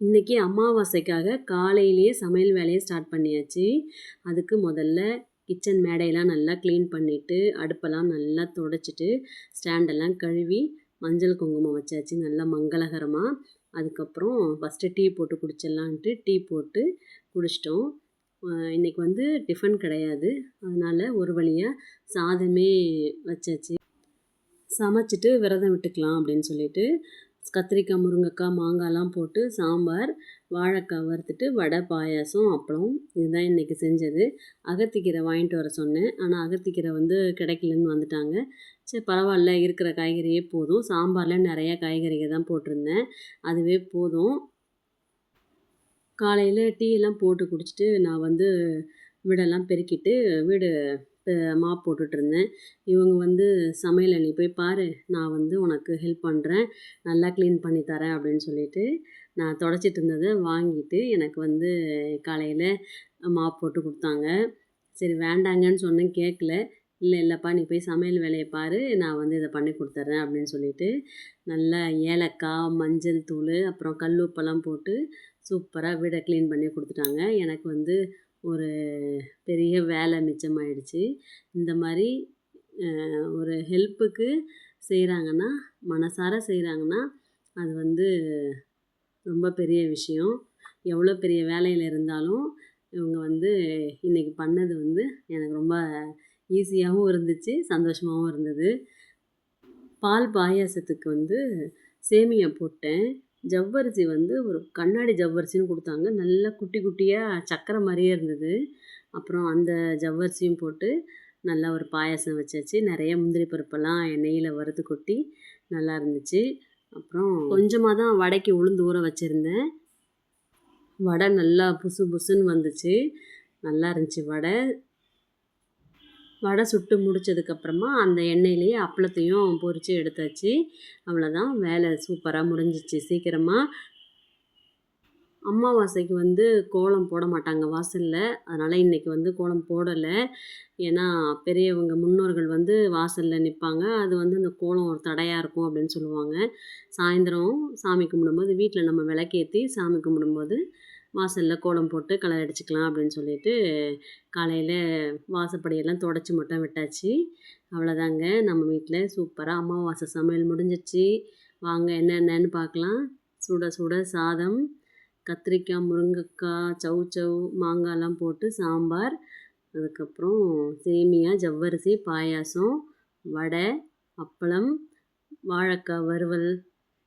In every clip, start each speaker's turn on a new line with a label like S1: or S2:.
S1: இன்றைக்கி அமாவாசைக்காக காலையிலேயே சமையல் வேலையை ஸ்டார்ட் பண்ணியாச்சு. அதுக்கு முதல்ல கிச்சன் மேடையெல்லாம் நல்லா க்ளீன் பண்ணிவிட்டு, அடுப்பெல்லாம் நல்லா துடைச்சிட்டு, ஸ்டாண்டெல்லாம் கழுவி மஞ்சள் குங்குமம் வச்சாச்சு நல்லா மங்களகரமாக. அதுக்கப்புறம் ஃபஸ்ட்டு டீ போட்டு குடிச்சிடலான்ட்டு டீ போட்டு குடிச்சிட்டோம். இன்றைக்கி வந்து டிஃபன் கிடையாது, அதனால் ஒரு வழியாக சாதமே வச்சாச்சு. சமைச்சிட்டு விரதம் விட்டுக்கலாம் அப்படின்னு சொல்லிட்டு கத்திரிக்காய், முருங்கைக்காய், மாங்காய்லாம் போட்டு சாம்பார், வாழைக்காய் வறுத்துட்டு வடை, பாயாசம், அப்பளம் இதுதான் இன்றைக்கி செஞ்சது. அகத்திக்கீரை வாங்கிட்டு வர சொன்னேன், ஆனால் அகத்திக்கீரை வந்து கிடைக்கலன்னு வந்துட்டாங்க. சரி பரவாயில்ல, இருக்கிற காய்கறியே போதும். சாம்பாரில் நிறையா காய்கறிகள் தான் போட்டிருந்தேன், அதுவே போதும். காலையில் டீ எல்லாம் போட்டு குடிச்சிட்டு நான் வந்து வீடெல்லாம் பெருக்கிட்டு வீடு மாப் போட்டுட்ருந்தேன். இவங்க வந்து சமையலை நீ போய் பாரு, நான் வந்து உனக்கு ஹெல்ப் பண்ணுறேன், நல்லா க்ளீன் பண்ணி தரேன் அப்படின்னு சொல்லிட்டு நான் தொடச்சிட்டு இருந்ததை வாங்கிட்டு எனக்கு வந்து காலையில் மாப் போட்டு கொடுத்தாங்க. சரி வேண்டாங்கன்னு சொன்னேன், கேட்கல. இல்லைப்பா நீ போய் சமையல் வேலையை பாரு, நான் வந்து இதை பண்ணி கொடுத்துட்றேன் அப்படின்னு சொல்லிட்டு நல்லா ஏலக்காய், மஞ்சள் தூள், அப்புறம் கல் உப்பெல்லாம் போட்டு சூப்பராக வீடை க்ளீன் பண்ணி கொடுத்துட்டாங்க. எனக்கு வந்து ஒரு பெரிய வேலை மிச்சமாயிடுச்சு. இந்த மாதிரி ஒரு ஹெல்ப்புக்கு செய்கிறாங்கன்னா, மனசார செய்கிறாங்கன்னா, அது வந்து ரொம்ப பெரிய விஷயம். எவ்வளோ பெரிய வேலையில் இருந்தாலும் இவங்க வந்து இன்றைக்கி பண்ணது வந்து எனக்கு ரொம்ப ஈஸியாகவும் இருந்துச்சு, சந்தோஷமாகவும் இருந்தது. பால் பாயாசத்துக்கு வந்து சேமியா போட்டேன். ஜவ்வரிசி வந்து ஒரு கண்ணாடி ஜவ்வரிசின்னு கொடுத்தாங்க, நல்லா குட்டி குட்டியாக சக்கரை மாதிரியே இருந்தது. அப்புறம் அந்த ஜவ்வரிசியும் போட்டு நல்லா ஒரு பாயாசம் வச்சாச்சு. நிறைய முந்திரி பருப்பெல்லாம் எண்ணெயில் வறுத்து கொட்டி நல்லா இருந்துச்சு. அப்புறம் கொஞ்சமாக தான் வடைக்கு உளுந்து ஊற வச்சுருந்தேன். வடை நல்லா புசு புசுன்னு வந்துச்சு, நல்லா இருந்துச்சு வடை. வடை சுட்டு முடித்ததுக்கப்புறமா அந்த எண்ணெயிலேயே அப்பளத்தையும் பொரித்து எடுத்தாச்சு. அவ்வளோதான், வேலை சூப்பராக முடிஞ்சிச்சு சீக்கிரமாக. அமாவாசைக்கு வந்து கோலம் போட மாட்டாங்க வாசலில், அதனால் இன்றைக்கி வந்து கோலம் போடலை. ஏன்னா பெரியவங்க முன்னோர்கள் வந்து வாசலில் நிற்பாங்க, அது வந்து அந்த கோலம் ஒரு தடையாக இருக்கும் அப்படின்னு சொல்லுவாங்க. சாயந்தரம் சாமி கும்பிடும்போது வீட்டில் நம்ம விளக்கேற்றி சாமி கும்பிடும்போது வாசலில் கோலம் போட்டு கலர் அடிச்சுக்கலாம் அப்படின்னு சொல்லிட்டு காலையில் வாசப்படியெல்லாம் தொடச்சி மட்டும் விட்டாச்சு. அவ்வளோதாங்க, நம்ம வீட்டில் சூப்பராக அமாவாசை சமையல் முடிஞ்சிச்சு. வாங்க என்னென்னு பார்க்கலாம். சுட சுட சாதம், கத்திரிக்காய், முருங்கைக்காய், சௌச்சௌ, மாங்காய்லாம் போட்டு சாம்பார், அதுக்கப்புறம் சேமியா, ஜவ்வரிசி பாயாசம், வடை, அப்பளம், வாழைக்காய் வறுவல்.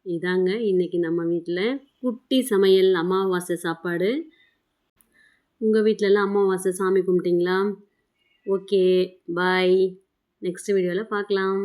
S1: இதாங்க இன்றைக்கி நம்ம வீட்டில் குட்டி சமையல் அமாவாசை சாப்பாடு. உங்கள் வீட்டிலலாம் அமாவாசை சாமி கும்பிட்டிங்களா? ஓகே, பாய். நெக்ஸ்ட் வீடியோவில் பார்க்கலாம்.